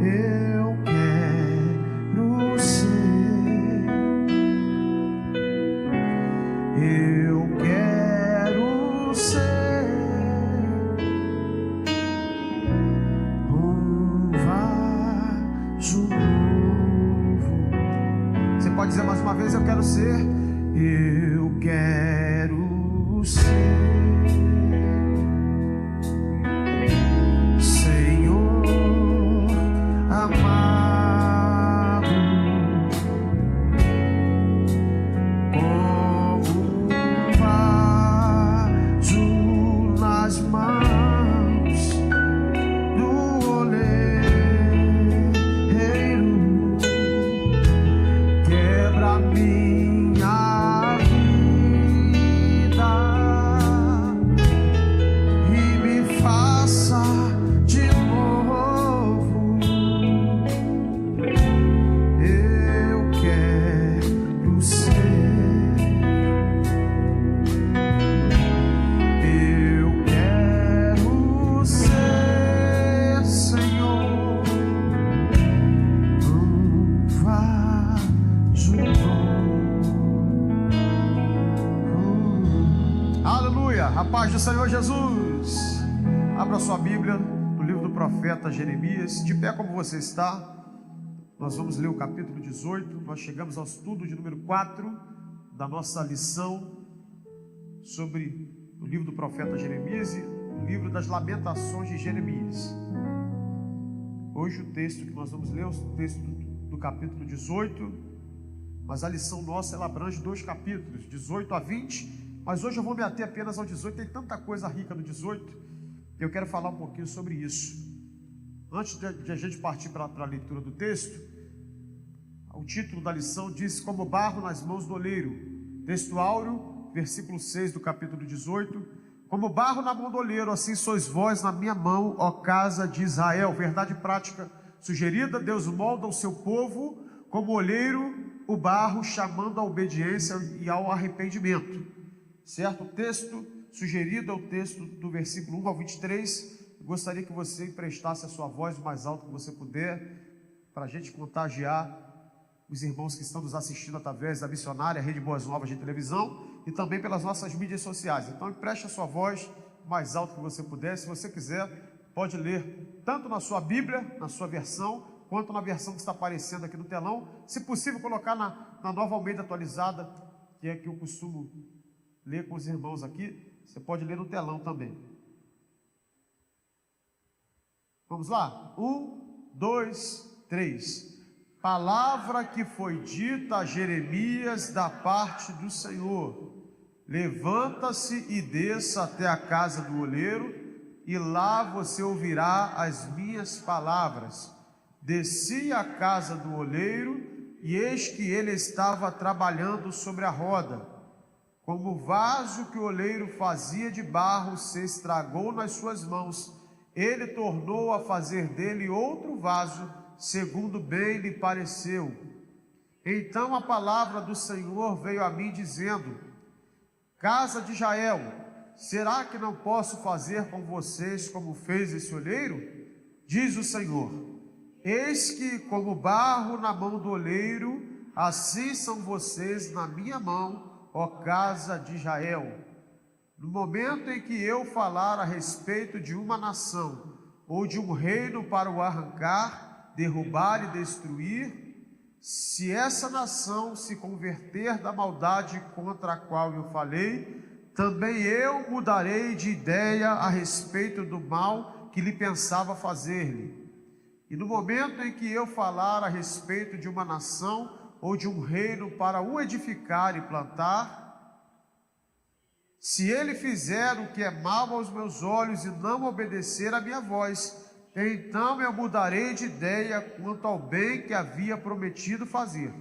Eu quero ser, eu quero ser um vaso novo. Você pode dizer mais uma vez: eu quero ser, eu quero ser. A paz do Senhor Jesus. Abra sua Bíblia no livro do profeta Jeremias. De pé como você está, nós vamos ler o capítulo 18. Nós chegamos ao estudo de número 4 da nossa lição sobre o livro do profeta Jeremias e o livro das lamentações de Jeremias. Hoje o texto que nós vamos ler é o texto do capítulo 18, mas a lição nossa ela abrange 2 capítulos, 18 a 20. Mas hoje eu vou me ater apenas ao 18, tem tanta coisa rica no 18, que eu quero falar um pouquinho sobre isso. Antes de a gente partir para a leitura do texto, o título da lição diz: como barro nas mãos do oleiro. Texto áureo, versículo 6 do capítulo 18. Como barro na mão do oleiro, assim sois vós na minha mão, ó casa de Israel. Verdade prática sugerida: Deus molda o seu povo como oleiro, o barro, chamando à obediência e ao arrependimento. Certo? O texto sugerido é o texto do versículo 1 ao 23. Eu gostaria que você emprestasse a sua voz o mais alto que você puder, para a gente contagiar os irmãos que estão nos assistindo através da missionária Rede Boas Novas de televisão e também pelas nossas mídias sociais. Então empreste a sua voz o mais alto que você puder. Se você quiser, pode ler tanto na sua Bíblia, na sua versão, quanto na versão que está aparecendo aqui no telão. Se possível, colocar na Nova Almeida atualizada, que é que eu costumo ler com os irmãos aqui. Você pode ler no telão também. Vamos lá? 1, 2, 3. Palavra que foi dita a Jeremias da parte do Senhor: levanta-se e desça até a casa do oleiro, e lá você ouvirá as minhas palavras. Desci à casa do oleiro, e eis que ele estava trabalhando sobre a roda. Como o vaso que o oleiro fazia de barro se estragou nas suas mãos, ele tornou a fazer dele outro vaso, segundo bem lhe pareceu. Então a palavra do Senhor veio a mim dizendo: casa de Israel, será que não posso fazer com vocês como fez esse oleiro? Diz o Senhor: eis que como barro na mão do oleiro, assim são vocês na minha mão, ó casa de Israel. No momento em que eu falar a respeito de uma nação ou de um reino para o arrancar, derrubar e destruir, se essa nação se converter da maldade contra a qual eu falei, também eu mudarei de ideia a respeito do mal que lhe pensava fazer-lhe. E no momento em que eu falar a respeito de uma nação ou de um reino para o edificar e plantar, se ele fizer o que é mal aos meus olhos e não obedecer à minha voz, então eu mudarei de ideia quanto ao bem que havia prometido fazer.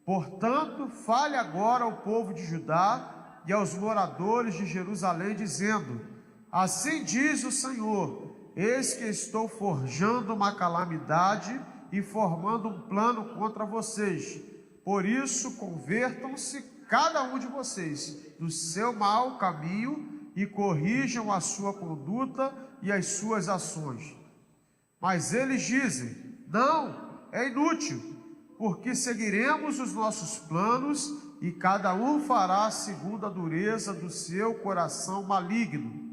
Portanto, fale agora ao povo de Judá e aos moradores de Jerusalém, dizendo: assim diz o Senhor, eis que estou forjando uma calamidade e formando um plano contra vocês. Por isso, convertam-se cada um de vocês do seu mau caminho e corrijam a sua conduta e as suas ações. Mas eles dizem: Não, é inútil, porque seguiremos os nossos planos e cada um fará segundo a dureza do seu coração maligno.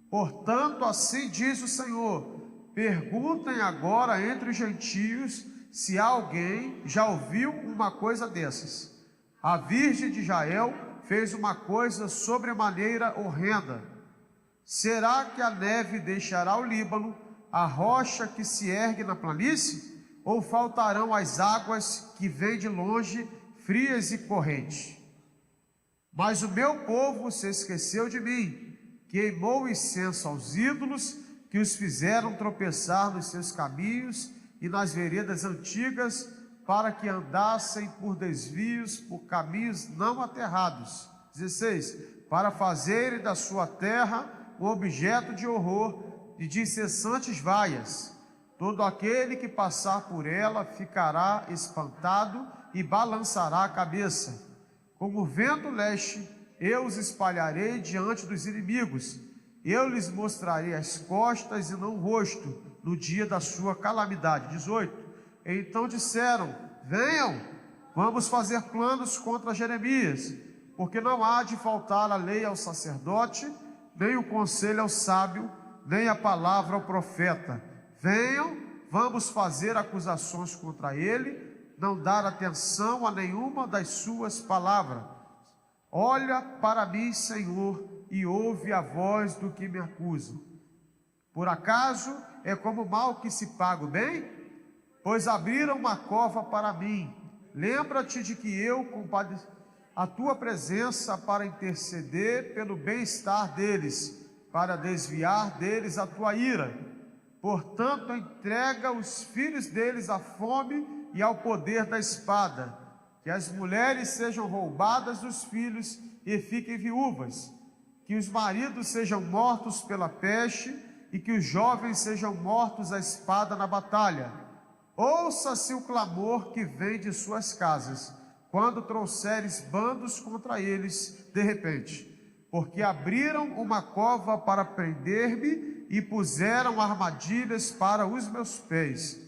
Portanto, assim diz o Senhor: perguntem agora entre os gentios se alguém já ouviu uma coisa dessas. A Virgem de Israel fez uma coisa sobremaneira horrenda. Será que a neve deixará o Líbano, a rocha que se ergue na planície? Ou faltarão as águas que vêm de longe, frias e correntes? Mas o meu povo se esqueceu de mim, queimou incenso aos ídolos, que os fizeram tropeçar nos seus caminhos e nas veredas antigas, para que andassem por desvios, por caminhos não aterrados. 16. Para fazerem da sua terra um objeto de horror e de incessantes vaias. Todo aquele que passar por ela ficará espantado e balançará a cabeça. Como o vento leste, eu os espalharei diante dos inimigos. Eu lhes mostrarei as costas e não o rosto, no dia da sua calamidade. 18. Então disseram: venham, vamos fazer planos contra Jeremias, porque não há de faltar a lei ao sacerdote, nem o conselho ao sábio, nem a palavra ao profeta. Venham, vamos fazer acusações contra ele, não dar atenção a nenhuma das suas palavras. Olha para mim, Senhor, e ouve a voz do que me acusa. Por acaso é como mal que se paga o bem? Pois abriram uma cova para mim. Lembra-te de que eu compadeci a tua presença para interceder pelo bem-estar deles, para desviar deles a tua ira. Portanto, entrega os filhos deles à fome e ao poder da espada, que as mulheres sejam roubadas dos filhos e fiquem viúvas, que os maridos sejam mortos pela peste e que os jovens sejam mortos à espada na batalha. Ouça-se o clamor que vem de suas casas, quando trouxeres bandos contra eles de repente, porque abriram uma cova para prender-me e puseram armadilhas para os meus pés.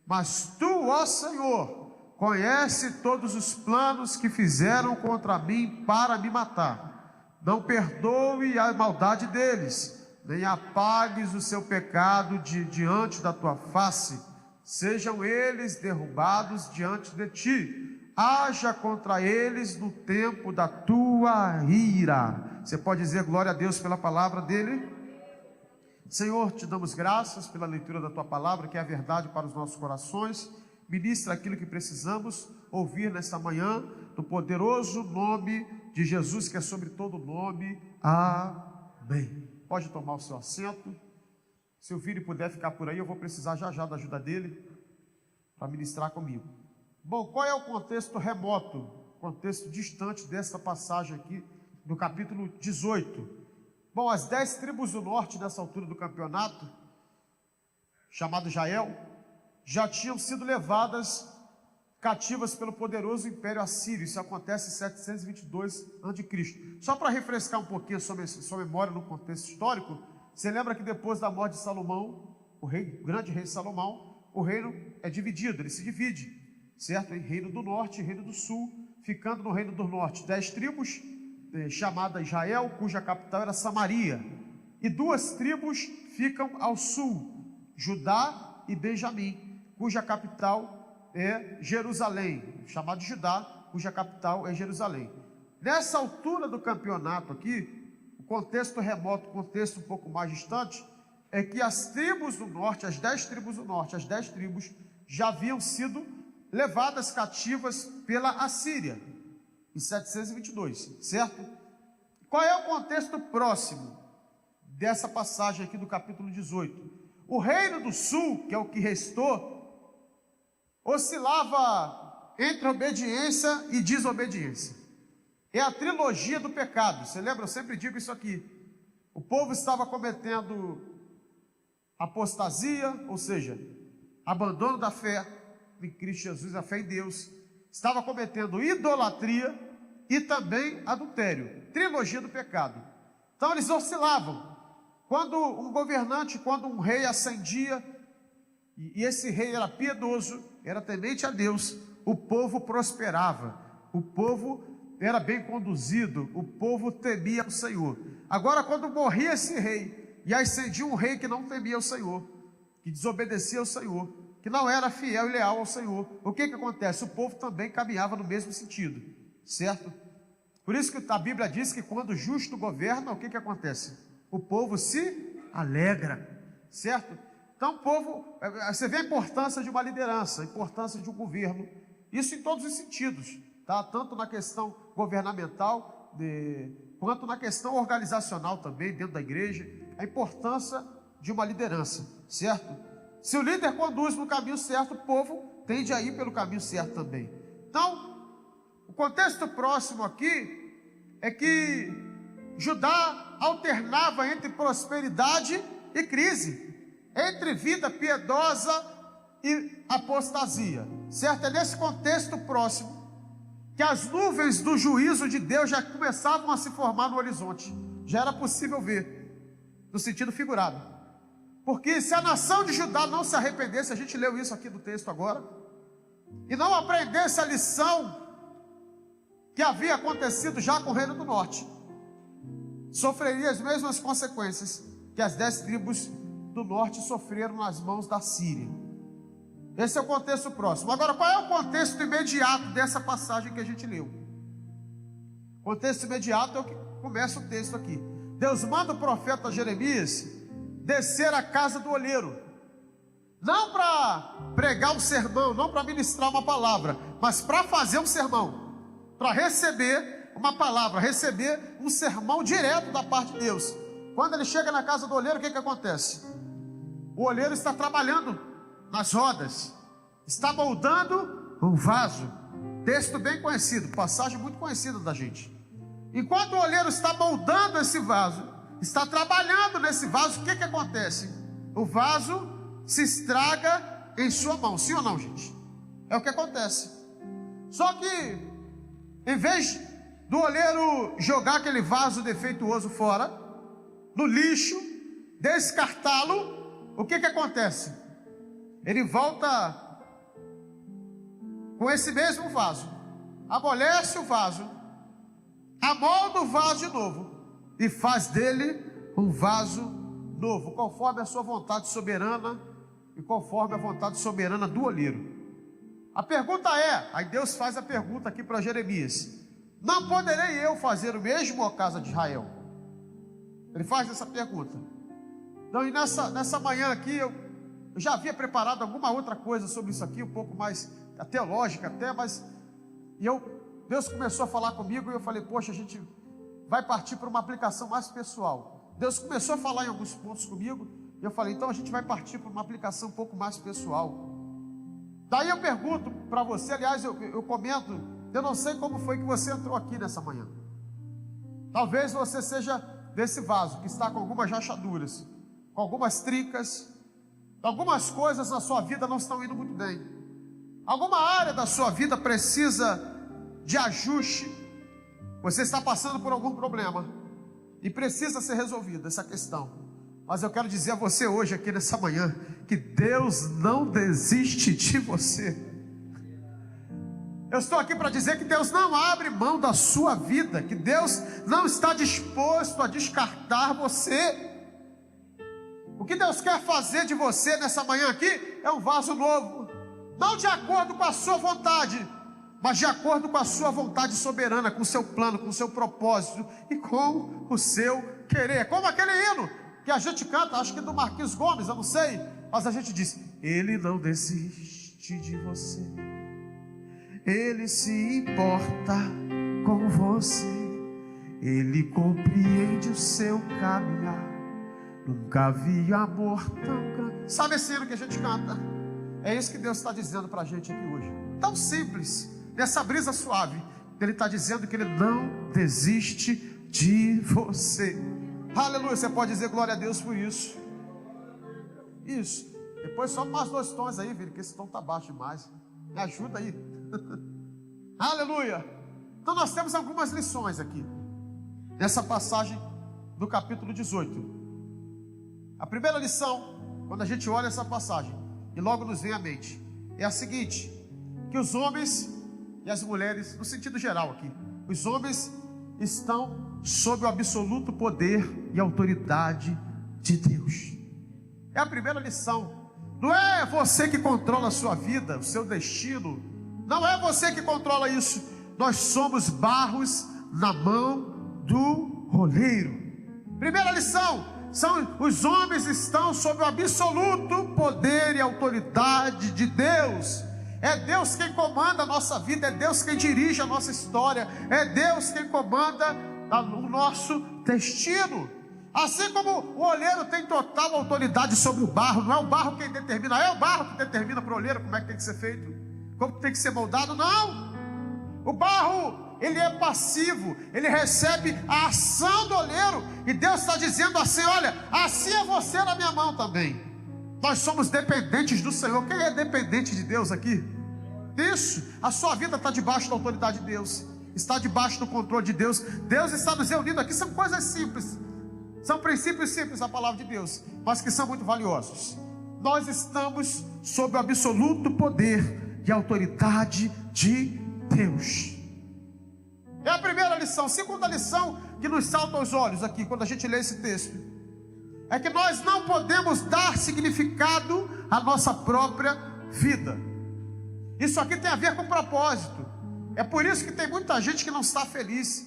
Mas tu, ó Senhor, conhece todos os planos que fizeram contra mim para me matar. Não perdoe a maldade deles, nem apagues o seu pecado diante da tua face. Sejam eles derrubados diante de ti. Haja contra eles no tempo da tua ira. Você pode dizer glória a Deus pela palavra dele? Senhor, te damos graças pela leitura da tua palavra, que é a verdade para os nossos corações. Ministra aquilo que precisamos ouvir nesta manhã, no poderoso nome de Jesus, que é sobre todo nome. Amém. Pode tomar o seu assento. Se o filho puder ficar por aí, eu vou precisar já da ajuda dele para ministrar comigo. Bom, qual é o contexto remoto, contexto distante desta passagem aqui, no capítulo 18? Bom, as 10 tribos do norte, nessa altura do campeonato, chamado Israel, já tinham sido levadas cativas pelo poderoso Império Assírio. Isso acontece em 722 a.C. Só para refrescar um pouquinho a sua memória no contexto histórico, você lembra que depois da morte de Salomão, o grande rei Salomão, o reino é dividido, ele se divide, certo? Em reino do norte e reino do sul, ficando no reino do norte 10 tribos, chamada Israel, cuja capital era Samaria, e 2 tribos ficam ao sul, Judá e Benjamim, cuja capital é Jerusalém, chamado de Judá, cuja capital é Jerusalém. Nessa altura do campeonato aqui, o contexto remoto, o contexto um pouco mais distante, é que as tribos do norte, as 10 tribos do norte, as 10 tribos já haviam sido levadas cativas pela Assíria, em 722, certo? Qual é o contexto próximo dessa passagem aqui do capítulo 18? O reino do sul, que é o que restou, oscilava entre obediência e desobediência. É a trilogia do pecado. Você lembra? Eu sempre digo isso aqui. O povo estava cometendo apostasia, ou seja, abandono da fé em Cristo Jesus, a fé em Deus. Estava cometendo idolatria e também adultério. Trilogia do pecado. Então eles oscilavam. Quando um governante, quando um rei ascendia, e esse rei era piedoso, era temente a Deus, o povo prosperava, o povo era bem conduzido, o povo temia o Senhor. Agora, quando morria esse rei, e ascendia um rei que não temia o Senhor, que desobedecia ao Senhor, que não era fiel e leal ao Senhor, o que acontece? O povo também caminhava no mesmo sentido, certo? Por isso que a Bíblia diz que quando o justo governa, o que acontece? O povo se alegra, certo? Então o povo, você vê a importância de uma liderança, a importância de um governo, isso em todos os sentidos, tá? Tanto na questão governamental, quanto na questão organizacional também, dentro da igreja, a importância de uma liderança, certo? Se o líder conduz no caminho certo, o povo tende a ir pelo caminho certo também. Então, o contexto próximo aqui é que Judá alternava entre prosperidade e crise, entre vida piedosa e apostasia, certo? É nesse contexto próximo que as nuvens do juízo de Deus já começavam a se formar no horizonte, já era possível ver, no sentido figurado. Porque se a nação de Judá não se arrependesse, a gente leu isso aqui do texto agora, e não aprendesse a lição que havia acontecido já com o reino do norte, sofreria as mesmas consequências que as 10 tribos do norte sofreram nas mãos da Síria. Esse é o contexto próximo. Agora, qual é o contexto imediato dessa passagem que a gente leu? O contexto imediato é o que começa o texto aqui. Deus manda o profeta Jeremias descer à casa do olheiro, não para pregar um sermão, não para ministrar uma palavra, mas para fazer um sermão, para receber uma palavra, receber um sermão direto da parte de Deus. Quando ele chega na casa do olheiro, o que acontece? O olheiro está trabalhando nas rodas, está moldando um vaso. Texto bem conhecido, passagem muito conhecida da gente. Enquanto o olheiro está moldando esse vaso, está trabalhando nesse vaso, o que acontece? O vaso se estraga em sua mão, sim ou não, gente? É o que acontece. Só que, em vez do olheiro jogar aquele vaso defeituoso fora, no lixo, descartá-lo, o que acontece? Ele volta com esse mesmo vaso, amolece o vaso, amolda o vaso de novo e faz dele um vaso novo, conforme a sua vontade soberana e conforme a vontade soberana do olheiro. A pergunta é, aí Deus faz a pergunta aqui para Jeremias: não poderei eu fazer o mesmo, ó casa de Israel? Ele faz essa pergunta. Então, e nessa manhã aqui, eu já havia preparado alguma outra coisa sobre isso aqui, um pouco mais teológica até, mas Deus começou a falar comigo e eu falei, poxa, a gente vai partir para uma aplicação mais pessoal. Deus começou a falar em alguns pontos comigo, e eu falei, então a gente vai partir para uma aplicação um pouco mais pessoal. Daí eu pergunto para você, aliás, eu comento, eu não sei como foi que você entrou aqui nessa manhã. Talvez você seja desse vaso, que está com algumas rachaduras, com algumas trincas, algumas coisas na sua vida não estão indo muito bem. Alguma área da sua vida precisa de ajuste. Você está passando por algum problema e precisa ser resolvida essa questão. Mas eu quero dizer a você hoje, aqui nessa manhã, que Deus não desiste de você. Eu estou aqui para dizer que Deus não abre mão da sua vida, que Deus não está disposto a descartar você. O que Deus quer fazer de você nessa manhã aqui é um vaso novo, não de acordo com a sua vontade, mas de acordo com a sua vontade soberana, com o seu plano, com o seu propósito e com o seu querer. Como aquele hino que a gente canta, acho que do Marquinhos Gomes, eu não sei, mas a gente diz: Ele não desiste de você, Ele se importa com você, Ele compreende o seu caminhar, nunca vi amor tão grande. Sabe esse hino que a gente canta? É isso que Deus está dizendo para a gente aqui hoje, tão simples, nessa brisa suave. Ele está dizendo que Ele não desiste de você. Aleluia, você pode dizer glória a Deus por isso. Isso, depois só mais 2 tons aí, filho, que esse tom está baixo demais. Me ajuda aí. Aleluia. Então nós temos algumas lições aqui nessa passagem do capítulo 18. A primeira lição, quando a gente olha essa passagem, e logo nos vem à mente é a seguinte: que os homens e as mulheres, no sentido geral aqui, os homens estão sob o absoluto poder e autoridade de Deus. É a primeira lição. Não é você que controla a sua vida, o seu destino. Não é você que controla isso. Nós somos barros na mão do oleiro. Primeira lição: os homens estão sob o absoluto poder e autoridade de Deus. É Deus quem comanda a nossa vida, é Deus quem dirige a nossa história, é Deus quem comanda o nosso destino. Assim como o oleiro tem total autoridade sobre o barro, não é o barro quem determina, é o barro que determina para o oleiro como é que tem que ser feito, como tem que ser moldado. Não, o barro, ele é passivo, ele recebe a ação do oleiro, e Deus está dizendo assim: olha, assim é você na minha mão também. Nós somos dependentes do Senhor. Quem é dependente de Deus aqui? Isso, a sua vida está debaixo da autoridade de Deus, está debaixo do controle de Deus. Deus está nos reunindo aqui, são coisas simples, são princípios simples da palavra de Deus, mas que são muito valiosos. Nós estamos sob o absoluto poder e autoridade de Deus. É a primeira lição. Segunda lição que nos salta aos olhos aqui, quando a gente lê esse texto, é que nós não podemos dar significado à nossa própria vida. Isso aqui tem a ver com propósito. É por isso que tem muita gente que não está feliz.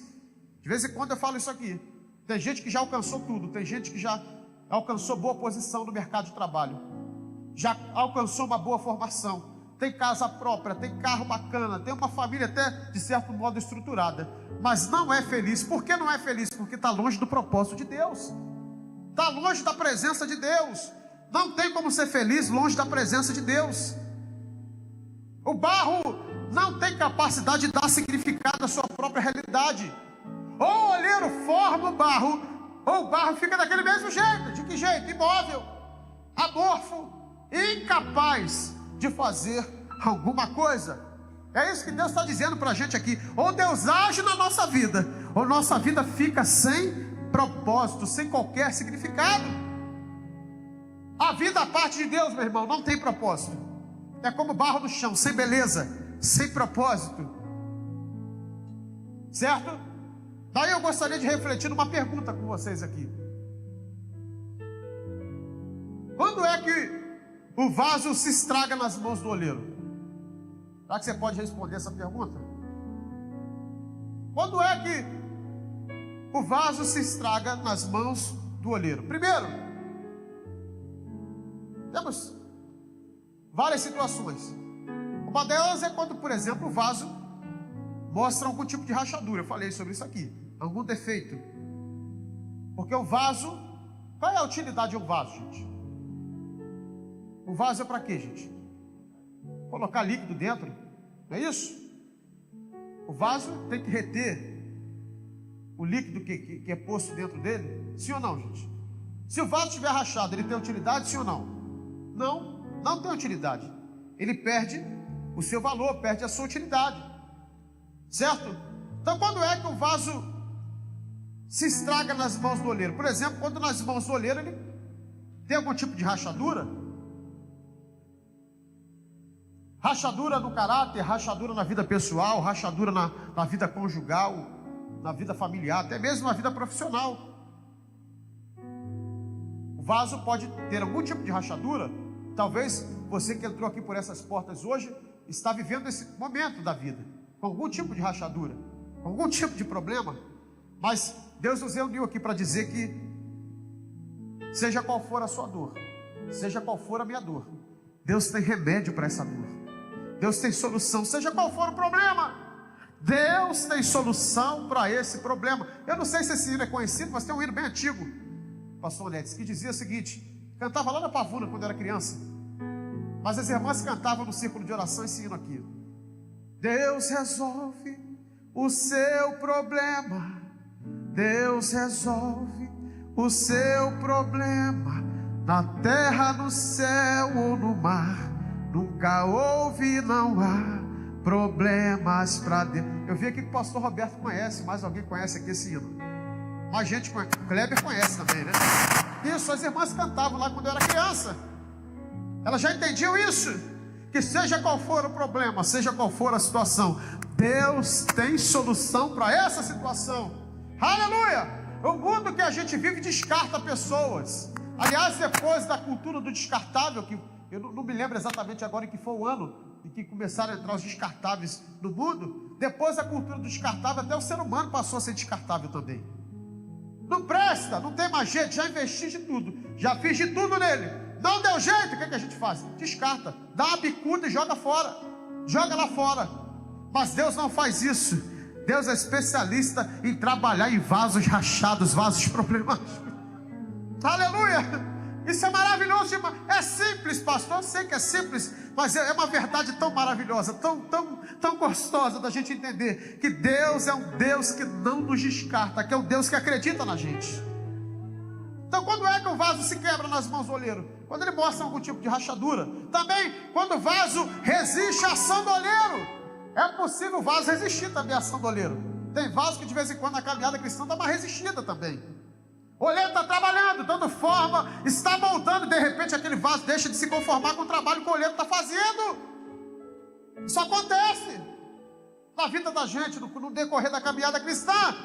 De vez em quando eu falo isso aqui. Tem gente que já alcançou tudo, tem gente que já alcançou boa posição no mercado de trabalho, já alcançou uma boa formação, tem casa própria, tem carro bacana, tem uma família até de certo modo estruturada, mas não é feliz. Por que não é feliz? Porque está longe do propósito de Deus, está longe da presença de Deus. Não tem como ser feliz longe da presença de Deus. O barro não tem capacidade de dar significado à sua própria realidade. Ou o olheiro forma o barro, ou o barro fica daquele mesmo jeito. De que jeito? Imóvel, amorfo, incapaz de fazer alguma coisa. É isso que Deus está dizendo para a gente aqui. Ou Deus age na nossa vida, ou nossa vida fica sem propósito, sem qualquer significado. A vida à parte de Deus, meu irmão, não tem propósito. É como barro no chão, sem beleza, sem propósito. Certo? Daí eu gostaria de refletir numa pergunta com vocês aqui. Quando é que o vaso se estraga nas mãos do oleiro? Será que você pode responder essa pergunta? Quando é que o vaso se estraga nas mãos do oleiro? Primeiro, temos várias situações. Uma delas é quando, por exemplo, o vaso mostra algum tipo de rachadura. Eu falei sobre isso aqui, algum defeito. Porque o vaso, qual é a utilidade de um vaso, gente? O vaso é para quê, gente? Colocar líquido dentro, não é isso? O vaso tem que reter o líquido que é posto dentro dele, sim ou não, gente? Se o vaso estiver rachado, ele tem utilidade, sim ou não? Não, não tem utilidade. Ele perde o seu valor, perde a sua utilidade, certo? Então, quando é que o vaso se estraga nas mãos do oleiro? Por exemplo, quando nas mãos do oleiro ele tem algum tipo de rachadura, rachadura no caráter, rachadura na vida pessoal, rachadura na vida conjugal, na vida familiar, até mesmo na vida profissional. O vaso pode ter algum tipo de rachadura. Talvez você que entrou aqui por essas portas hoje está vivendo esse momento da vida com algum tipo de rachadura, com algum tipo de problema. Mas Deus nos reuniu aqui para dizer que seja qual for a sua dor, seja qual for a minha dor, Deus tem remédio para essa dor, Deus tem solução. Seja qual for o problema, Deus tem solução para esse problema. Eu não sei se esse hino é conhecido, mas tem um hino bem antigo, pastor Nedes, que dizia o seguinte, cantava lá na Pavuna quando eu era criança, mas as irmãs cantavam no círculo de oração esse hino aqui: Deus resolve o seu problema, Deus resolve o seu problema, na terra, no céu ou no mar, nunca houve, não há problemas para Deus. Eu vi aqui que o pastor Roberto conhece, mais alguém conhece aqui esse hino? Mais gente conhece, Kleber conhece também, né? Isso, as irmãs cantavam lá quando eu era criança. Elas já entendiam isso, que seja qual for o problema, seja qual for a situação, Deus tem solução para essa situação. Aleluia! O mundo que a gente vive descarta pessoas. Aliás, depois da cultura do descartável, que eu não me lembro exatamente agora em que foi o ano em que começaram a entrar os descartáveis no mundo, depois da cultura do descartável, até o ser humano passou a ser descartável também. Não presta, não tem mais jeito, já investi de tudo, já fiz de tudo nele, não deu jeito, o que a gente faz? Descarta, dá uma bicuda e joga fora, joga lá fora. Mas Deus não faz isso. Deus é especialista em trabalhar em vasos rachados, vasos problemáticos. Aleluia! Isso é maravilhoso demais. É simples, pastor, eu sei que é simples, mas é uma verdade tão maravilhosa, tão gostosa da gente entender, que Deus é um Deus que não nos descarta, que é um Deus que acredita na gente. Então, quando é que o vaso se quebra nas mãos do oleiro? Quando ele mostra algum tipo de rachadura. Também, quando o vaso resiste à ação do oleiro. É possível o vaso resistir também à ação do oleiro. Tem vaso que de vez em quando na caminhada cristã dá uma resistida também. O oleiro está trabalhando, dando forma, está moldando, e de repente aquele vaso deixa de se conformar com o trabalho que o oleiro está fazendo. Isso acontece na vida da gente, no decorrer da caminhada cristã.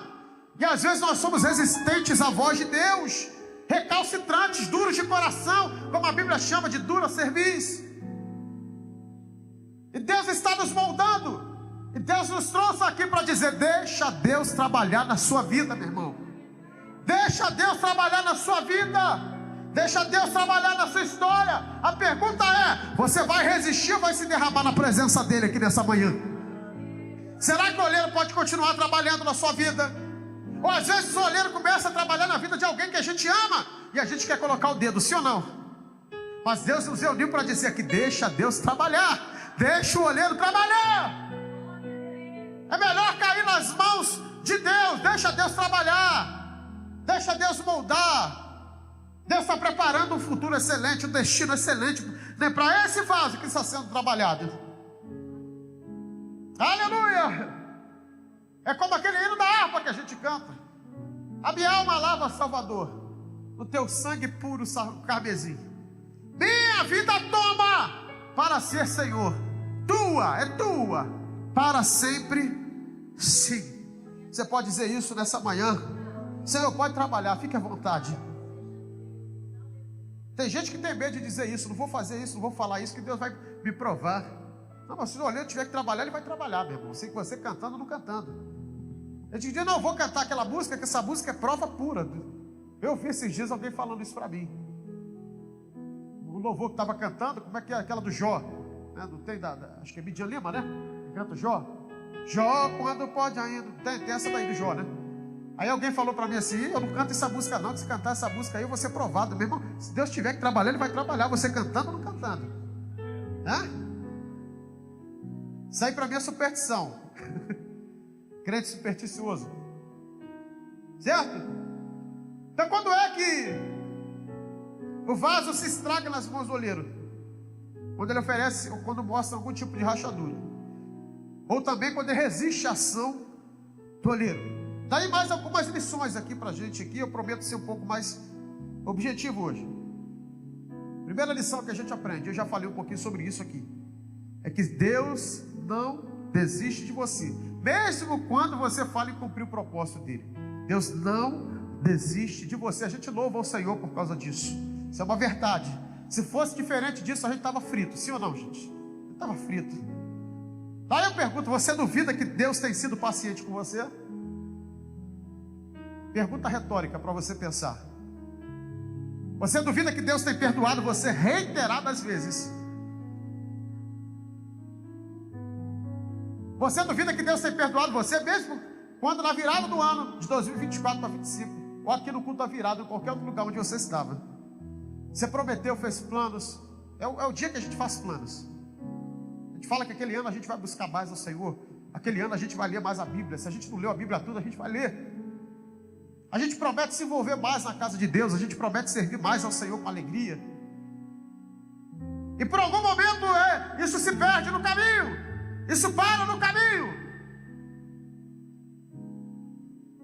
E às vezes nós somos resistentes à voz de Deus, recalcitrantes, duros de coração, como a Bíblia chama de dura cerviz. E Deus está nos moldando. E Deus nos trouxe aqui para dizer: deixa Deus trabalhar na sua vida, meu irmão. Deixa Deus trabalhar na sua vida. Deixa Deus trabalhar na sua história. A pergunta é: você vai resistir ou vai se derramar na presença dele aqui nessa manhã? Será que o oleiro pode continuar trabalhando na sua vida? Ou às vezes o oleiro começa a trabalhar na vida de alguém que a gente ama e a gente quer colocar o dedo, sim ou não? Mas Deus nos reuniu para dizer que deixa Deus trabalhar. Deixa o oleiro trabalhar. É melhor cair nas mãos de Deus. Deixa Deus trabalhar. Deixa Deus moldar. Deus está preparando um futuro excelente, um destino excelente, né, para esse vaso que está sendo trabalhado. Aleluia! É como aquele hino da harpa que a gente canta. A minha alma lava, Salvador, no teu sangue puro carmesim. Minha vida toma para ser Senhor. Tua, é tua, para sempre sim. Você pode dizer isso nessa manhã. Senhor, pode trabalhar, fique à vontade. Tem gente que tem medo de dizer isso: não vou fazer isso, não vou falar isso, que Deus vai me provar. Não, mas se o oleiro tiver que trabalhar, ele vai trabalhar, meu irmão. Sei que você cantando ou não cantando. Eu te digo: não, vou cantar aquela música, que essa música é prova pura. Eu vi esses dias alguém falando isso para mim. O louvor que estava cantando, como é que é aquela do Jó, né? Não tem acho que é Midian Lima, né? Canta o Jó. Jó, quando pode ainda. Tem essa daí do Jó, né? Aí alguém falou para mim assim: eu não canto essa música não, que se cantar essa música aí eu vou ser provado. Meu irmão, se Deus tiver que trabalhar, Ele vai trabalhar, você cantando ou não cantando. Hã? Isso aí para mim é superstição. Crente supersticioso. Certo? Então quando é que o vaso se estraga nas mãos do oleiro? Quando ele oferece, ou quando mostra algum tipo de rachadura. Ou também quando ele resiste à ação do oleiro. Daí mais algumas lições aqui para a gente aqui. Eu prometo ser um pouco mais objetivo hoje. Primeira lição que a gente aprende, eu já falei um pouquinho sobre isso aqui, é que Deus não desiste de você, mesmo quando você fala em cumprir o propósito dele. Deus não desiste de você. A gente louva o Senhor por causa disso. Isso é uma verdade. Se fosse diferente disso, a gente estava frito, sim ou não, gente? Estava frito. Daí eu pergunto: você duvida que Deus tem sido paciente com você? Pergunta retórica para você pensar. Você duvida que Deus tem perdoado você reiteradas vezes? Você duvida que Deus tem perdoado você mesmo quando na virada do ano de 2024 para 2025, ou aqui no culto da virada, em qualquer outro lugar onde você estava, você prometeu, fez planos? É o dia que a gente faz planos. A gente fala que aquele ano a gente vai buscar mais ao Senhor, aquele ano a gente vai ler mais a Bíblia. Se a gente não leu a Bíblia toda, a gente vai ler. A gente promete se envolver mais na casa de Deus, a gente promete servir mais ao Senhor com alegria. E por algum momento isso se perde no caminho, isso para no caminho.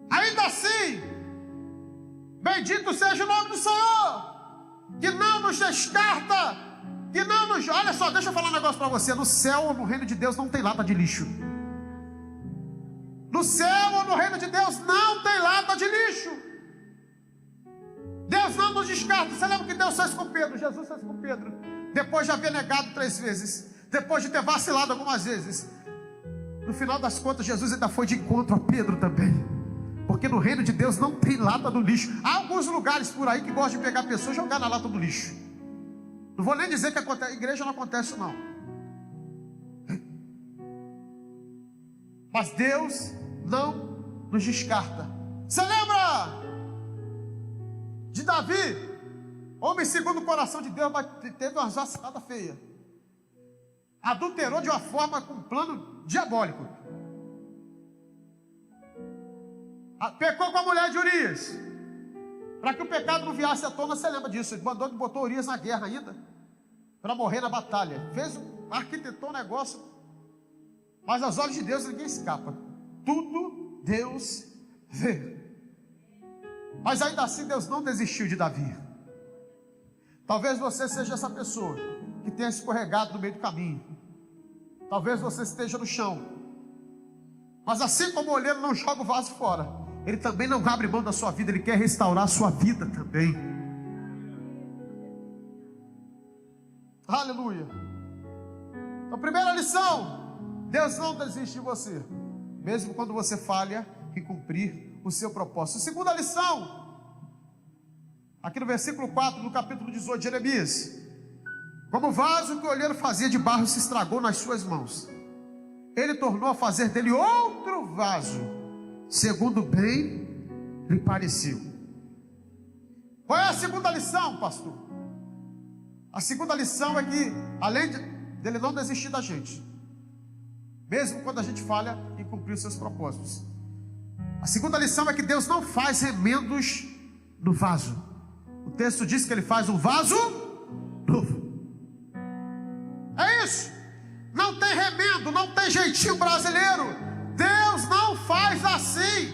Ainda assim, bendito seja o nome do Senhor, que não nos descarta, que não olha só, deixa eu falar um negócio para você. No céu ou no reino de Deus não tem lata de lixo. No céu ou no reino de Deus não tem lata de lixo. Deus não nos descarta. Você lembra o que Deus fez com Pedro? Jesus fez com Pedro. Depois de haver negado 3 vezes, depois de ter vacilado algumas vezes, no final das contas Jesus ainda foi de encontro a Pedro também. Porque no reino de Deus não tem lata do lixo. Há alguns lugares por aí que gostam de pegar pessoas e jogar na lata do lixo. Não vou nem dizer que acontece, igreja não acontece não. Mas Deus não nos descarta. Você lembra de Davi? Homem segundo o coração de Deus, mas teve uma vacilada feia. Adulterou de uma forma com um plano diabólico. Pecou com a mulher de Urias. Para que o pecado não viesse à tona, você lembra disso? Ele botou Urias na guerra ainda, para morrer na batalha. Arquitetou um negócio. Mas aos olhos de Deus ninguém escapa. Tudo Deus vê. Mas ainda assim Deus não desistiu de Davi. Talvez você seja essa pessoa que tenha escorregado no meio do caminho. Talvez você esteja no chão. Mas assim como o olheiro não joga o vaso fora, ele também não abre mão da sua vida. Ele quer restaurar a sua vida também. Aleluia. Então, primeira lição: Deus não desiste de você, mesmo quando você falha em cumprir o seu propósito. Segunda lição, aqui no versículo 4, no capítulo 18 de Jeremias: como o vaso que o olheiro fazia de barro se estragou nas suas mãos, ele tornou a fazer dele outro vaso, segundo bem lhe pareceu. Qual é a segunda lição, pastor? A segunda lição é que, além dele não desistir da gente, mesmo quando a gente falha em cumprir os seus propósitos, a segunda lição é que Deus não faz remendos no vaso. O texto diz que Ele faz um vaso novo. É isso. Não tem remendo, não tem jeitinho brasileiro. Deus não faz assim.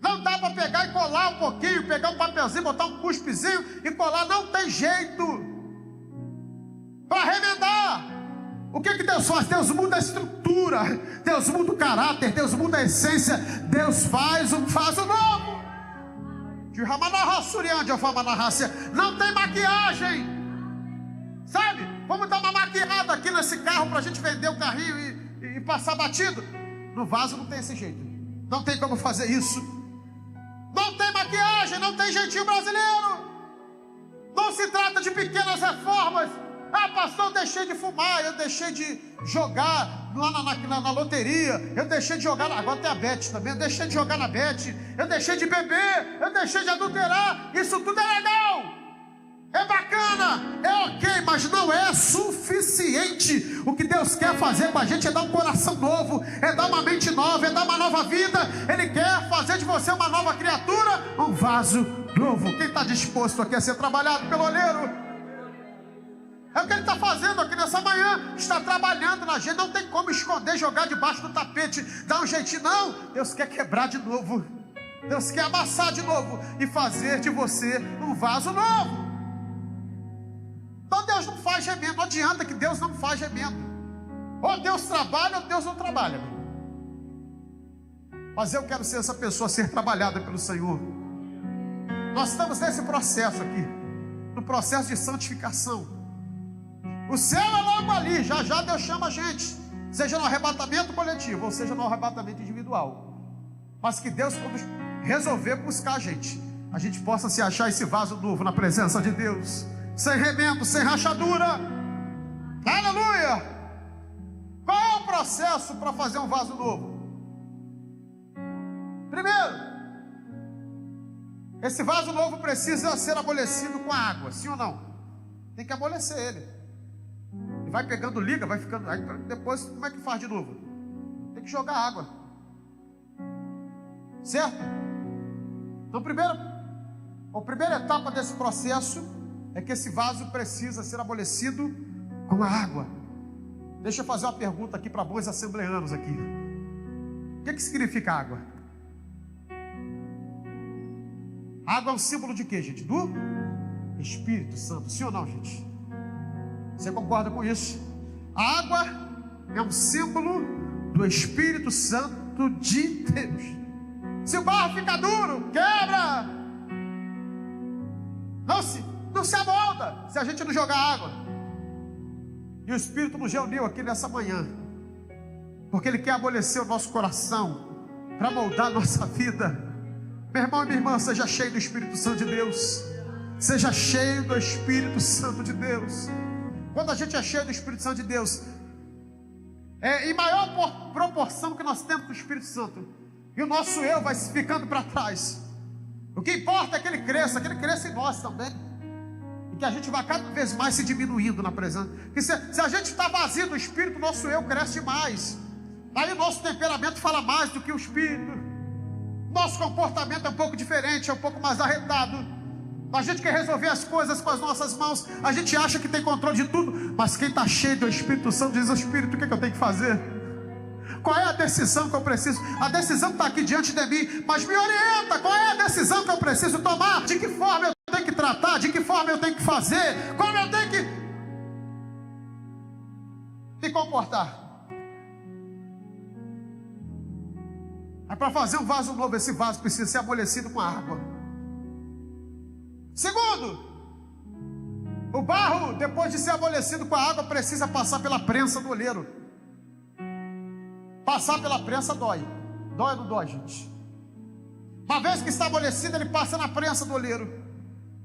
Não dá para pegar e colar um pouquinho, pegar um papelzinho, botar um cuspezinho e colar. Não tem jeito para remendar. O que Deus faz? Deus muda a estrutura, Deus muda o caráter, Deus muda a essência. Deus faz um vaso novo. Não tem maquiagem. Sabe? Vamos dar uma maquiada aqui nesse carro para a gente vender o carrinho e passar batido. No vaso não tem esse jeito. Não tem como fazer isso. Não tem maquiagem, não tem jeitinho brasileiro. Não se trata de pequenas reformas. Ah, pastor, eu deixei de fumar, eu deixei de jogar lá na loteria, eu deixei de jogar, agora tem a Bet também, eu deixei de jogar na Bet, eu deixei de beber, eu deixei de adulterar. Isso tudo é legal, é bacana, é ok, mas não é suficiente. O que Deus quer fazer com a gente é dar um coração novo, é dar uma mente nova, é dar uma nova vida. Ele quer fazer de você uma nova criatura, um vaso novo. Quem está disposto aqui a ser trabalhado pelo olheiro? É o que Ele está fazendo aqui nessa manhã. Está trabalhando na gente. Não tem como esconder, jogar debaixo do tapete, dar um jeitinho. Não, Deus quer quebrar de novo. Deus quer amassar de novo e fazer de você um vaso novo. Então Deus não faz remendo. Não adianta que Deus não faz remendo. Ou Deus trabalha ou Deus não trabalha. Mas eu quero ser essa pessoa, ser trabalhada pelo Senhor. Nós estamos nesse processo aqui, no processo de santificação. O céu é logo ali, já já Deus chama a gente, seja no arrebatamento coletivo, ou seja no arrebatamento individual. Mas que Deus, quando resolver buscar a gente possa se achar esse vaso novo na presença de Deus, sem remendo, sem rachadura. Aleluia! Qual é o processo para fazer um vaso novo? Primeiro, esse vaso novo precisa ser amolecido com a água, sim ou não? Tem que amolecer ele. Vai pegando liga, vai ficando. Aí depois, como é que faz de novo? Tem que jogar água. Certo? Então, a primeira etapa desse processo é que esse vaso precisa ser amolecido com a água. Deixa eu fazer uma pergunta aqui para bons assembleanos aqui. O que significa água? Água é um símbolo de quê, gente? Do Espírito Santo, sim ou não, gente? Você concorda com isso? A água é um símbolo do Espírito Santo de Deus. Se o barro fica duro, quebra. Não se amolda se a gente não jogar água. E o Espírito nos reuniu aqui nessa manhã, porque Ele quer amolecer o nosso coração, para moldar a nossa vida. Meu irmão e minha irmã, seja cheio do Espírito Santo de Deus. Seja cheio do Espírito Santo de Deus. Quando a gente é cheio do Espírito Santo de Deus, em maior proporção que nós temos do Espírito Santo, e o nosso eu vai ficando para trás. O que importa é que ele cresça em nós também, e que a gente vai cada vez mais se diminuindo na presença. Porque se a gente está vazio do Espírito, o nosso eu cresce mais. Aí o nosso temperamento fala mais do que o Espírito. Nosso comportamento é um pouco diferente, é um pouco mais arretado. A gente quer resolver as coisas com as nossas mãos. A gente acha que tem controle de tudo. Mas quem está cheio do Espírito Santo diz ao Espírito: o que eu tenho que fazer? Qual é a decisão que eu preciso? A decisão está aqui diante de mim, mas me orienta. Qual é a decisão que eu preciso tomar? De que forma eu tenho que tratar? De que forma eu tenho que fazer? Como eu tenho que me comportar? É para fazer um vaso novo. Esse vaso precisa ser amolecido com água. Segundo, o barro, depois de ser amolecido com a água, precisa passar pela prensa do oleiro. Passar pela prensa dói. Dói ou não dói, gente? Uma vez que está amolecido, ele passa na prensa do oleiro,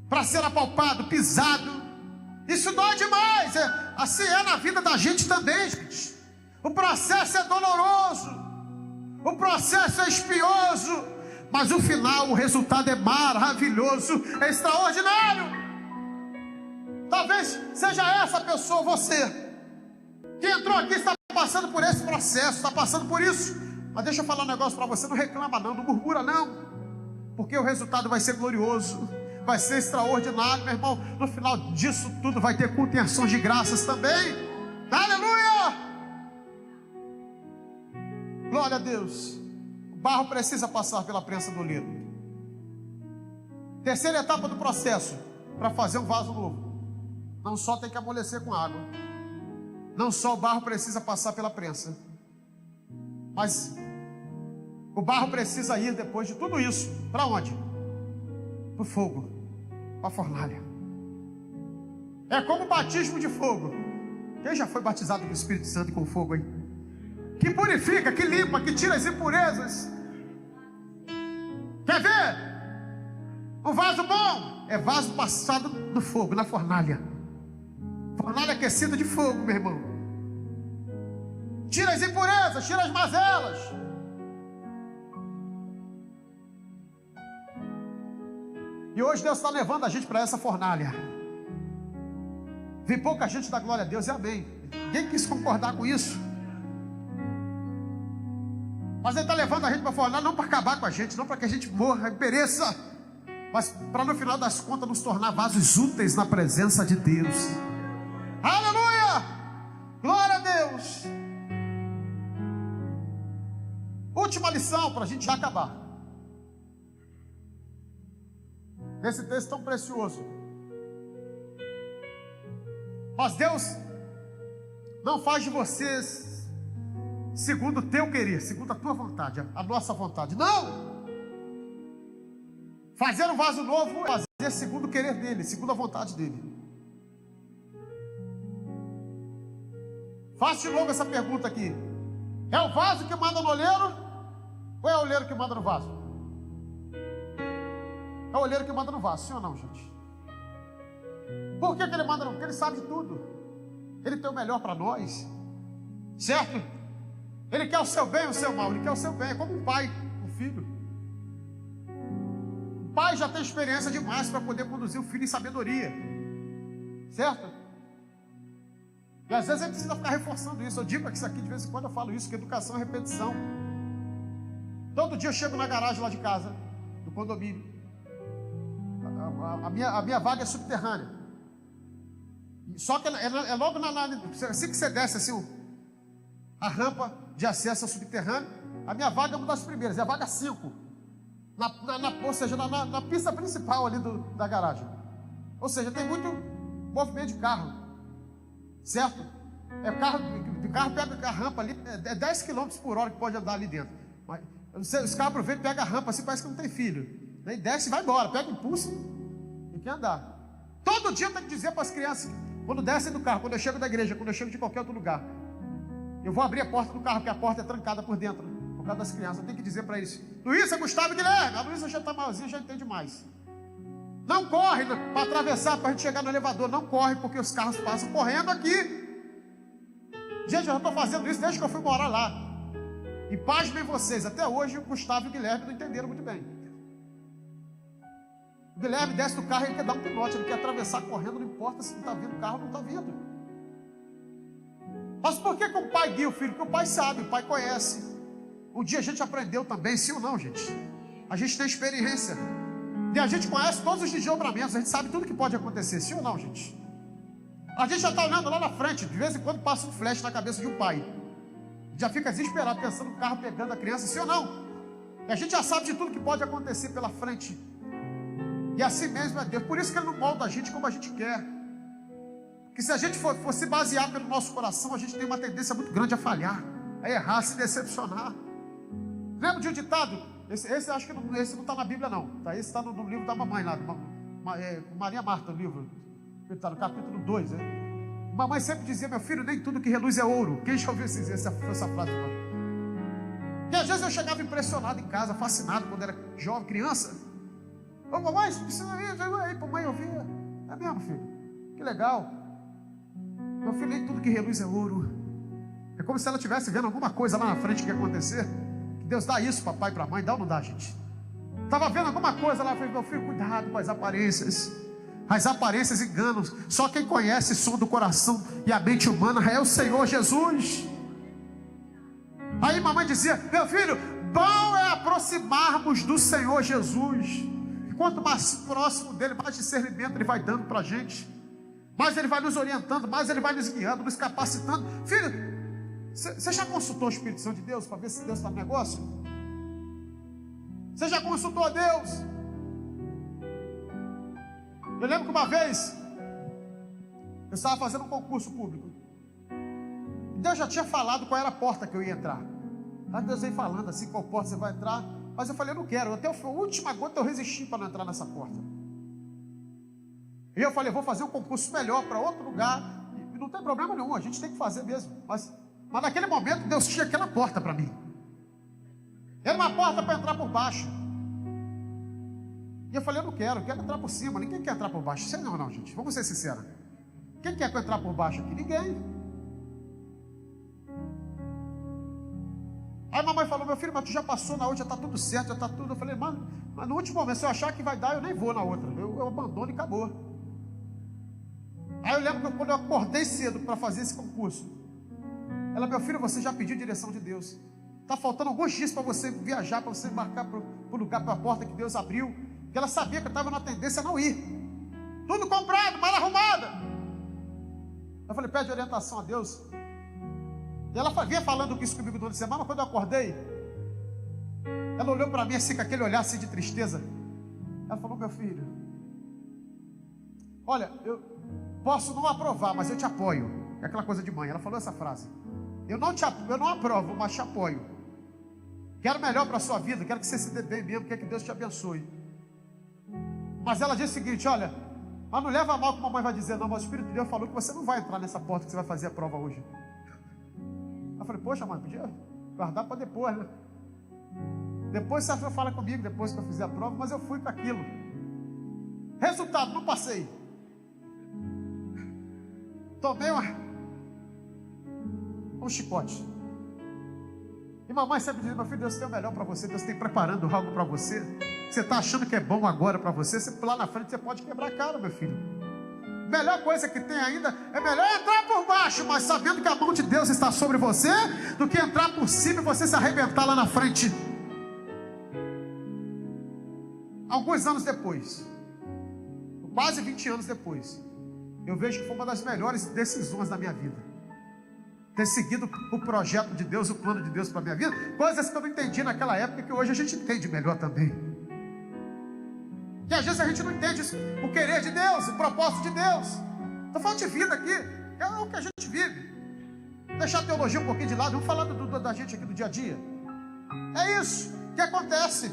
para ser apalpado, pisado. Isso dói demais. Assim é na vida da gente também, gente. O processo é doloroso, o processo é espinhoso, mas o final, o resultado é maravilhoso, é extraordinário. Talvez seja essa pessoa, você, que entrou aqui, está passando por esse processo, está passando por isso. Mas deixa eu falar um negócio para você: não reclama não, não murmura não, porque o resultado vai ser glorioso, vai ser extraordinário, meu irmão. No final disso tudo vai ter culto em ações de graças também. Aleluia! Glória a Deus. O barro precisa passar pela prensa do oleiro. Terceira etapa do processo, para fazer um vaso novo, não só tem que amolecer com água, não só o barro precisa passar pela prensa, mas o barro precisa ir, depois de tudo isso, para onde? Para o fogo, para a fornalha. É como o batismo de fogo. Quem já foi batizado com o Espírito Santo e com fogo aí? Que purifica, que limpa, que tira as impurezas. Quer ver? Um vaso bom é vaso passado no fogo, na fornalha. Fornalha aquecida de fogo, meu irmão. Tira as impurezas, tira as mazelas. E hoje Deus está levando a gente para essa fornalha. Vi pouca gente da glória a Deus, e amém. Ninguém quis concordar com isso. Mas Ele está levando a gente para a fornalha, não para acabar com a gente, não para que a gente morra e pereça, mas para no final das contas nos tornar vasos úteis na presença de Deus. Aleluia! Glória a Deus! Última lição para a gente já acabar. Nesse texto tão precioso. Mas Deus não faz de vocês segundo o teu querer, segundo a tua vontade, a nossa vontade. Não! Fazer um vaso novo é fazer segundo o querer dele, segundo a vontade dele. Faço de novo essa pergunta aqui: é o vaso que manda no oleiro, ou é o oleiro que manda no vaso? É o oleiro que manda no vaso, sim ou não, gente? Por que ele manda no? Porque ele sabe de tudo. Ele tem o melhor para nós, certo? Ele quer o seu bem ou o seu mal? Ele quer o seu bem, é como um pai, um filho. O pai já tem experiência demais para poder conduzir o filho em sabedoria, certo? E às vezes ele precisa ficar reforçando isso. Eu digo que isso aqui, de vez em quando eu falo isso, que educação é repetição. Todo dia eu chego na garagem lá de casa, do condomínio. A minha vaga é subterrânea. Só que é logo assim que você desce assim, a rampa de acesso ao subterrâneo, a minha vaga é uma das primeiras, é a vaga 5, ou seja, na pista principal ali da garagem. Ou seja, tem muito movimento de carro. certo? O carro pega a rampa ali, é 10 km por hora que pode andar ali dentro. Mas os carros aproveitam, pega a rampa assim, parece que não tem filho. Aí desce e vai embora, pega o impulso e quer andar. Todo dia eu tenho que dizer para as crianças, quando descem do carro, quando eu chego da igreja, quando eu chego de qualquer outro lugar, eu vou abrir a porta do carro, porque a porta é trancada por dentro, por causa das crianças. Eu tenho que dizer para eles: Luísa, Gustavo e Guilherme. A Luísa já está malzinha, já entende mais. Não corre para atravessar, para a gente chegar no elevador. Não corre, porque os carros passam correndo aqui. Gente, eu já estou fazendo isso desde que eu fui morar lá. E pasmem vocês, até hoje o Gustavo e o Guilherme não entenderam muito bem. O Guilherme desce do carro e ele quer dar um pinote, ele quer atravessar correndo, não importa se não está vindo o carro, não está vindo. Mas por que o pai guia o filho? Porque o pai sabe, o pai conhece. Um dia a gente aprendeu também, sim ou não, gente? A gente tem experiência. E a gente conhece todos os desdobramentos, a gente sabe tudo que pode acontecer, sim ou não, gente? A gente já está olhando lá na frente, de vez em quando passa um flash na cabeça de um pai. Já fica desesperado, pensando no carro pegando a criança, sim ou não? E a gente já sabe de tudo que pode acontecer pela frente. E assim mesmo é Deus. Por isso que Ele não molda a gente como a gente quer. Que se a gente for se basear pelo nosso coração, a gente tem uma tendência muito grande a falhar, a errar, a se decepcionar. Lembra de um ditado? Esse acho que não está na Bíblia não. Tá? Esse está no livro da mamãe lá, Maria Marta, o livro. Está no capítulo 2. Mamãe sempre dizia: meu filho, nem tudo que reluz é ouro. Quem já ouviu essa frase? E às vezes eu chegava impressionado em casa, fascinado, quando era jovem, criança. Ô mamãe, você precisa ir para mãe ouvir. É mesmo, filho? Que legal. Meu filho, nem tudo que reluz é ouro. É como se ela estivesse vendo alguma coisa lá na frente que ia acontecer. Que Deus dá isso para pai e para mãe. Dá ou não dá, gente? Estava vendo alguma coisa lá. Eu falei: meu filho, cuidado com as aparências. As aparências enganam. Só quem conhece o som do coração e a mente humana é o Senhor Jesus. Aí mamãe dizia: meu filho, bom é aproximarmos do Senhor Jesus. Quanto mais próximo dele, mais discernimento Ele vai dando para a gente. Mais Ele vai nos orientando, mais Ele vai nos guiando, nos capacitando. Filho, você já consultou o Espírito Santo de Deus para ver se Deus está no negócio? Você já consultou a Deus? Eu lembro que uma vez eu estava fazendo um concurso público. E Deus já tinha falado qual era a porta que eu ia entrar. Aí Deus veio falando assim: qual porta você vai entrar? Mas eu falei: eu não quero. Até a última gota eu resisti para não entrar nessa porta. E eu falei: vou fazer um concurso melhor para outro lugar. E não tem problema nenhum, a gente tem que fazer mesmo. Mas naquele momento Deus tinha aquela porta para mim. Era uma porta para entrar por baixo. E eu falei: eu não quero, eu quero entrar por cima. Ninguém quer entrar por baixo. Sei não, gente. Vamos ser sinceros. Quem quer que eu entrar por baixo aqui? Ninguém. Aí a mamãe falou: meu filho, mas tu já passou na outra, já está tudo certo, já está tudo. Eu falei: mano, mas no último momento, se eu achar que vai dar, eu nem vou na outra. Eu abandono e acabou. Aí eu lembro que quando eu acordei cedo para fazer esse concurso, ela: meu filho, você já pediu direção de Deus. Está faltando alguns dias para você viajar, para você marcar para o lugar, para a porta que Deus abriu. Porque ela sabia que eu estava na tendência a não ir. Tudo comprado, mal arrumada. Eu falei: pede orientação a Deus. E ela vinha falando isso comigo durante a semana. Quando eu acordei, ela olhou para mim assim, com aquele olhar assim de tristeza. Ela falou: meu filho, olha, eu posso não aprovar, mas eu te apoio. É aquela coisa de mãe. Ela falou essa frase: eu não aprovo, mas te apoio. Quero melhor para a sua vida, quero que você se dê bem mesmo, quero que Deus te abençoe. Mas ela disse o seguinte: olha, mas não leva a mal que a mamãe vai dizer não, mas o Espírito de Deus falou que você não vai entrar nessa porta que você vai fazer a prova hoje. Eu falei: poxa, mãe, podia guardar para depois, né? Depois você fala comigo, depois que eu fizer a prova. Mas eu fui com aquilo. Resultado: não passei. Tomei um chicote. E mamãe sempre dizia: meu filho, Deus tem o melhor para você. Deus tem preparando algo para você. Você está achando que é bom agora para você, lá na frente você pode quebrar a cara, meu filho. Melhor coisa que tem ainda é melhor entrar por baixo, mas sabendo que a mão de Deus está sobre você, do que entrar por cima e você se arrebentar lá na frente. Alguns anos depois, quase 20 anos depois, eu vejo que foi uma das melhores decisões da minha vida. Ter seguido o projeto de Deus, o plano de Deus para a minha vida. Coisas que eu não entendi naquela época, que hoje a gente entende melhor também. E às vezes a gente não entende o querer de Deus, o propósito de Deus. Estou falando de vida aqui. É o que a gente vive. Deixar a teologia um pouquinho de lado, vamos falar da gente aqui do dia a dia. É isso que acontece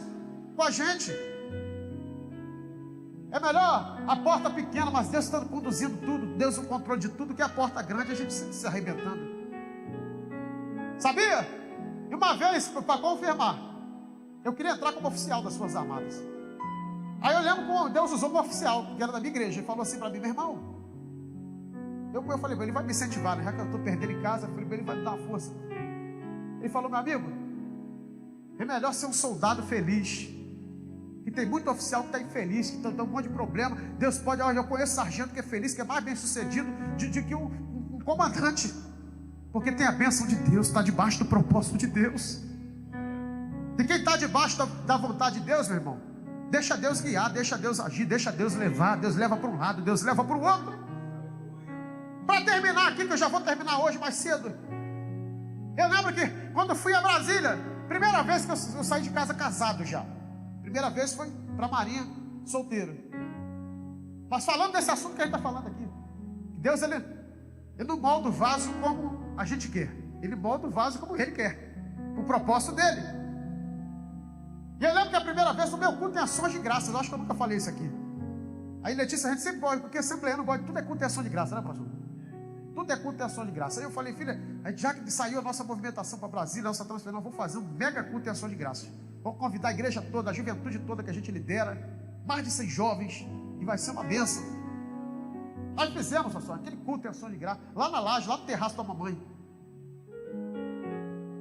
com a gente. É melhor a porta pequena, mas Deus está conduzindo tudo, Deus no controle de tudo, que a porta grande a gente se arrebentando. Sabia? E uma vez, para confirmar, eu queria entrar como oficial das Forças Armadas. Aí eu lembro como Deus usou um oficial, que era da minha igreja, e falou assim para mim: meu irmão, eu falei, ele vai me incentivar, né? Já que eu estou perdendo em casa, eu falei, ele vai me dar uma força. Ele falou: meu amigo, é melhor ser um soldado feliz, que tem muito oficial que está infeliz, que tem um monte de problema. Deus pode, eu conheço sargento que é feliz, que é mais bem sucedido de que um comandante, porque tem a bênção de Deus, está debaixo do propósito de Deus. E quem está debaixo da vontade de Deus, meu irmão, deixa Deus guiar, deixa Deus agir, deixa Deus levar. Deus leva para um lado, Deus leva para o outro. Para terminar aqui, que eu já vou terminar hoje mais cedo, eu lembro que quando eu fui a Brasília, primeira vez que eu saí de casa casado já, primeira vez foi para a Marinha, solteiro. Mas falando desse assunto que a gente está falando aqui, Deus ele não molda o vaso como a gente quer, Ele molda o vaso como Ele quer, o propósito dele. E eu lembro que a primeira vez no meu culto tem ações de graças, eu acho que eu nunca falei isso aqui. Aí Letícia, a gente sempre pode, porque assembleano pode, tudo é culto e ação de graça, né, pastor? Tudo é culto e ação de graça. Aí eu falei: filha, já que saiu a nossa movimentação para Brasília, nossa transferência, nós vamos fazer um mega culto e ação de graça. Vamos convidar a igreja toda, a juventude toda que a gente lidera, mais de 100 jovens, e vai ser uma bênção. Nós fizemos, pastor, aquele culto e ação de graça, lá na laje, lá no terraço da mamãe.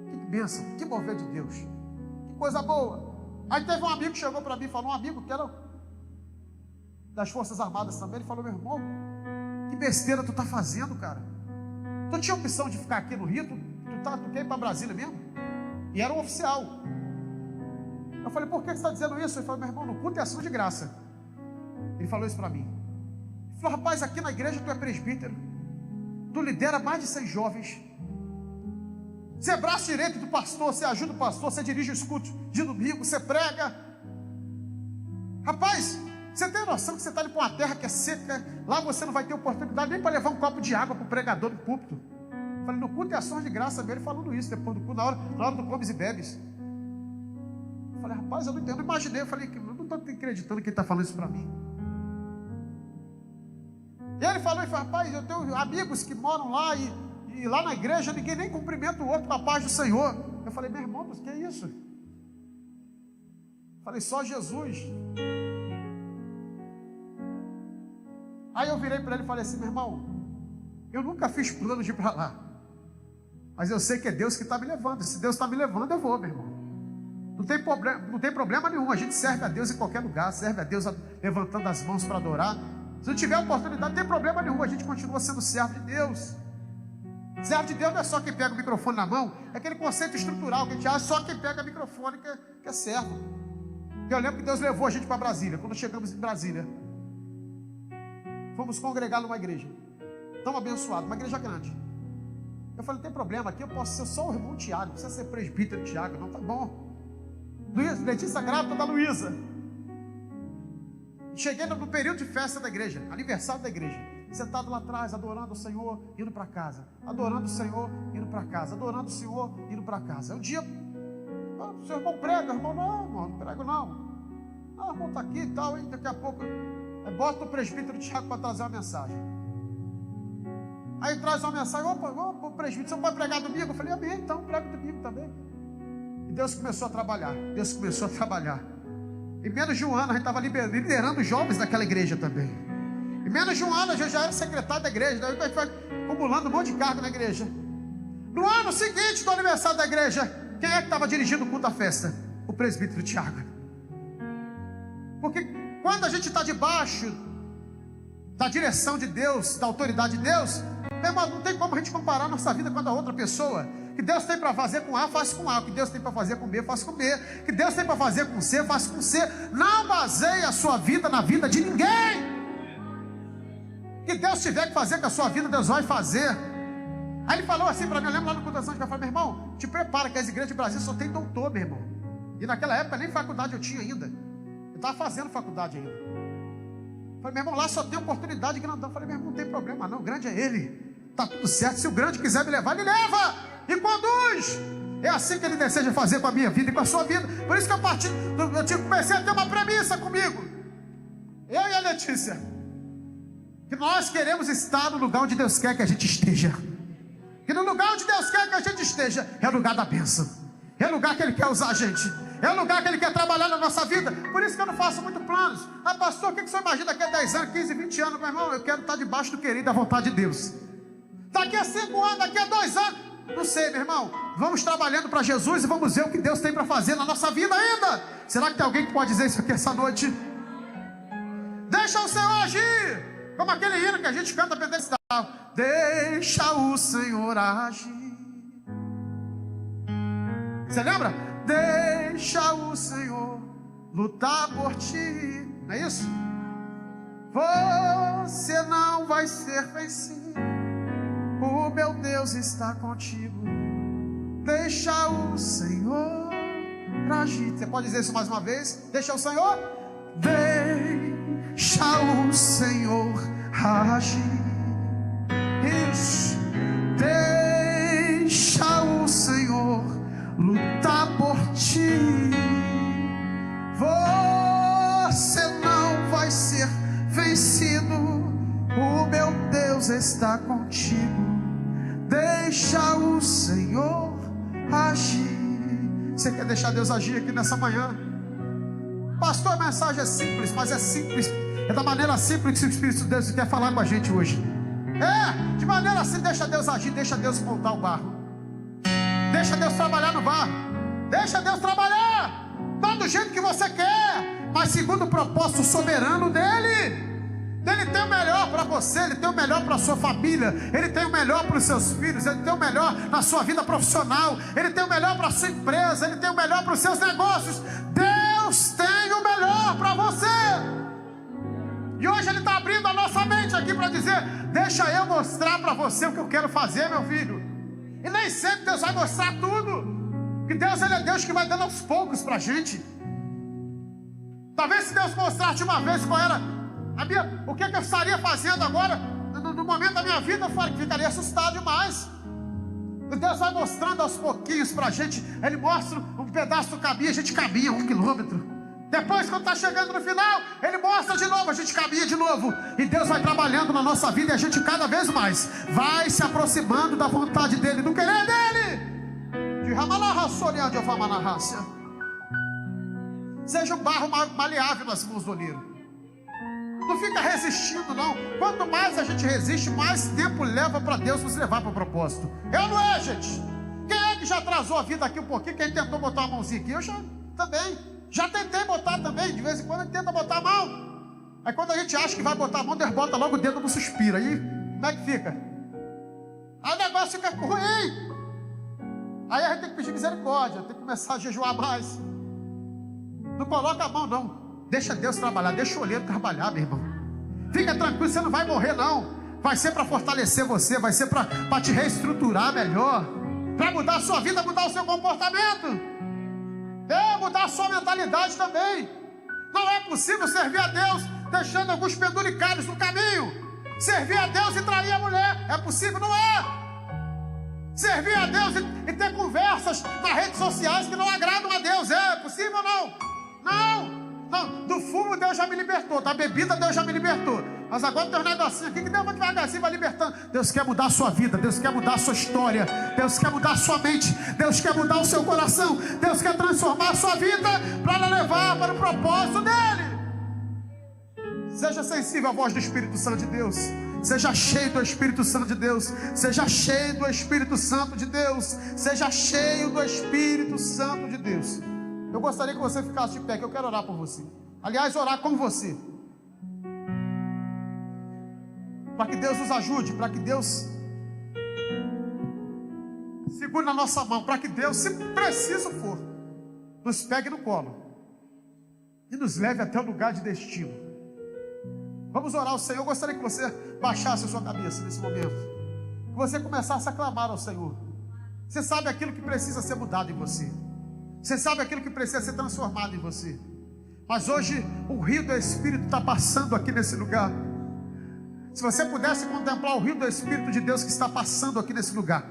Que bênção, que mover de Deus, que coisa boa. Aí teve um amigo que chegou para mim e falou, um amigo que era das Forças Armadas também, ele falou: meu irmão, que besteira tu está fazendo, cara. Tu tinha opção de ficar aqui no Rio, tu quer ir para Brasília mesmo? E era um oficial. Eu falei: por que você está dizendo isso? Ele falou: meu irmão, no culto é ação de graça. Ele falou isso para mim. Ele falou: rapaz, aqui na igreja tu é presbítero, tu lidera mais de 100 jovens, você é braço direito do pastor, você ajuda o pastor, você dirige o escute de domingo, você prega. Rapaz, você tem noção que você está indo para uma terra que é seca, lá você não vai ter oportunidade nem para levar um copo de água para o pregador do púlpito. Eu falei: no culto é ações de graça mesmo, ele falando isso, depois do culto, na hora do comes e bebes. Eu falei: rapaz, eu não entendo, eu imaginei, eu falei: eu não estou acreditando que ele está falando isso para mim. E ele falou: rapaz, eu tenho amigos que moram lá e lá na igreja ninguém nem cumprimenta o outro com a paz do Senhor. Eu falei: meu irmão, mas que é isso? Eu falei: só Jesus. Aí eu virei para ele e falei assim: meu irmão, eu nunca fiz plano de ir para lá, mas eu sei que é Deus que está me levando. Se Deus está me levando, eu vou, meu irmão. Não tem problema nenhum. A gente serve a Deus em qualquer lugar, serve a Deus levantando as mãos para adorar. Se não tiver oportunidade, não tem problema nenhum. A gente continua sendo servo de Deus. Servo de Deus não é só quem pega o microfone na mão, é aquele conceito estrutural que a gente acha, só quem pega o microfone que é servo. Eu lembro que Deus levou a gente para Brasília. Quando chegamos em Brasília, fomos congregar numa igreja tão abençoada, uma igreja grande. Eu falei: não tem problema, aqui eu posso ser só o irmão Tiago, não precisa ser presbítero Tiago, não, tá bom. Letícia grávida da Luísa. Cheguei no período de festa da igreja, aniversário da igreja, sentado lá atrás, adorando o Senhor, indo para casa, adorando o Senhor, indo para casa, adorando o Senhor, indo para casa. Um dia, o seu irmão prega, irmão, não prego não. O irmão está aqui e tal, e daqui a pouco bota o presbítero Tiago para trazer uma mensagem. Aí traz uma mensagem: opa, presbítero, você pode pregar domingo? Eu falei: amém, então prego domingo também. E Deus começou a trabalhar. Em menos de um ano a gente estava liderando os jovens daquela igreja também. Em menos de um ano eu já era secretário da igreja. Daí a gente vai acumulando um monte de cargo na igreja. No ano seguinte do aniversário da igreja, quem é que estava dirigindo o culto à festa? O presbítero Tiago. Porque quando a gente está debaixo da direção de Deus, da autoridade de Deus, não tem como a gente comparar nossa vida com a da outra pessoa. Que Deus tem para fazer com A, faz com A. O que Deus tem para fazer com B, faz com B. O que Deus tem para fazer com C, faz com C. Não baseie a sua vida na vida de ninguém. Que Deus tiver que fazer com a sua vida, Deus vai fazer. Aí ele falou assim para mim, eu lembro lá no culto, eu falei: meu irmão, te prepara que as igrejas de Brasília só tem doutor, meu irmão. E naquela época nem faculdade eu tinha ainda. Eu estava fazendo faculdade ainda. Eu falei: meu irmão, lá só tem oportunidade grandão. Eu falei: meu irmão, não tem problema não, grande é Ele. Está tudo certo, se o grande quiser me levar, ele leva e conduz. É assim que ele deseja fazer com a minha vida e com a sua vida. Por isso que eu comecei a ter uma premissa comigo, eu e a Letícia, que nós queremos estar no lugar onde Deus quer que a gente esteja. Que no lugar onde Deus quer que a gente esteja é o lugar da bênção, é o lugar que Ele quer usar a gente, é o lugar que Ele quer trabalhar na nossa vida. Por isso que eu não faço muito planos. Ah, pastor, o que você imagina daqui a 10 anos, 15, 20 anos? Meu irmão, eu quero estar debaixo do querer e da vontade de Deus. Daqui a 5 anos, daqui a 2 anos, não sei, meu irmão. Vamos trabalhando para Jesus e vamos ver o que Deus tem para fazer na nossa vida ainda. Será que tem alguém que pode dizer isso aqui essa noite? Deixa o Senhor agir. Como aquele hino que a gente canta pedestal. Deixa o Senhor agir. Você lembra? Deixa o Senhor lutar por ti. Não é isso? Você não vai ser vencido. O meu Deus está contigo. Deixa o Senhor agir. Você pode dizer isso mais uma vez? Deixa o Senhor. Deixa o Senhor agir. Isso. Deixa o Senhor lutar por ti. Você não vai ser vencido. O meu Deus está contigo. Deixa o Senhor agir. Você quer deixar Deus agir aqui nessa manhã? Pastor, a mensagem é simples, mas é simples. É da maneira simples que o Espírito de Deus quer falar com a gente hoje. É, de maneira assim, deixa Deus agir, deixa Deus montar o barro. Deixa Deus trabalhar no barro. Deixa Deus trabalhar. Não do jeito que você quer, mas segundo o propósito soberano dEle. Ele tem o melhor para você, Ele tem o melhor para a sua família, Ele tem o melhor para os seus filhos, Ele tem o melhor na sua vida profissional, Ele tem o melhor para a sua empresa, Ele tem o melhor para os seus negócios. Deus tem o melhor para você. E hoje Ele está abrindo a nossa mente aqui para dizer: deixa eu mostrar para você o que eu quero fazer, meu filho. E nem sempre Deus vai mostrar tudo, porque Deus, Ele é Deus que vai dando aos poucos para a gente. Talvez se Deus mostrasse de uma vez qual era o que eu estaria fazendo agora, no momento da minha vida, eu ficaria assustado demais. E Deus vai mostrando aos pouquinhos para a gente. Ele mostra um pedaço do caminho, a gente caminha 1 quilômetro. Depois, quando está chegando no final, Ele mostra de novo, a gente caminha de novo. E Deus vai trabalhando na nossa vida, e a gente cada vez mais vai se aproximando da vontade dEle, do querer dEle. De Ramalahassoria de Ofamanahácia. Seja um barro maleável nas mãos do oleiro. Não fica resistindo, não. Quanto mais a gente resiste, mais tempo leva para Deus nos levar para o propósito. Eu não é, gente? Quem é que já atrasou a vida aqui um pouquinho? Quem tentou botar a mãozinha aqui? Eu já também. Já tentei botar também. De vez em quando a gente tenta botar a mão. Aí quando a gente acha que vai botar a mão, Deus bota logo o dedo no suspiro. Aí, como é que fica? Aí o negócio fica ruim. Aí a gente tem que pedir misericórdia. Tem que começar a jejuar mais. Não coloca a mão, não. Deixa Deus trabalhar, deixa o olheiro trabalhar, meu irmão. Fica tranquilo, você não vai morrer, não. Vai ser para fortalecer você, vai ser para te reestruturar melhor, para mudar a sua vida, mudar o seu comportamento, mudar a sua mentalidade também. Não é possível servir a Deus deixando alguns penduricários no caminho. Servir a Deus e trair a mulher, é possível? Não é. Servir a Deus e ter conversas nas redes sociais que não agradam a Deus, é possível ou não? Não. Não, do fumo Deus já me libertou, da bebida Deus já me libertou. Mas agora tem um negocinho aqui que Deus vai devagarzinho, vai libertando. Deus quer mudar a sua vida, Deus quer mudar a sua história, Deus quer mudar a sua mente, Deus quer mudar o seu coração, Deus quer transformar a sua vida para levar para o propósito dEle. Seja sensível à voz do Espírito Santo de Deus. Seja cheio do Espírito Santo de Deus. Seja cheio do Espírito Santo de Deus. Seja cheio do Espírito Santo de Deus. Eu gostaria que você ficasse de pé, que eu quero orar por você. Aliás, orar com você. Para que Deus nos ajude, para que Deus segure na nossa mão, para que Deus, se preciso for, nos pegue no colo e nos leve até o lugar de destino. Vamos orar ao Senhor. Eu gostaria que você baixasse a sua cabeça nesse momento, que você começasse a clamar ao Senhor. Você sabe aquilo que precisa ser mudado em você. Você sabe aquilo que precisa ser transformado em você. Mas hoje o rio do Espírito está passando aqui nesse lugar. Se você pudesse contemplar o rio do Espírito de Deus que está passando aqui nesse lugar,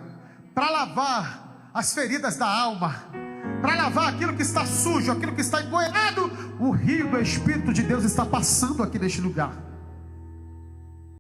para lavar as feridas da alma, para lavar aquilo que está sujo, aquilo que está empoeirado, o rio do Espírito de Deus está passando aqui neste lugar.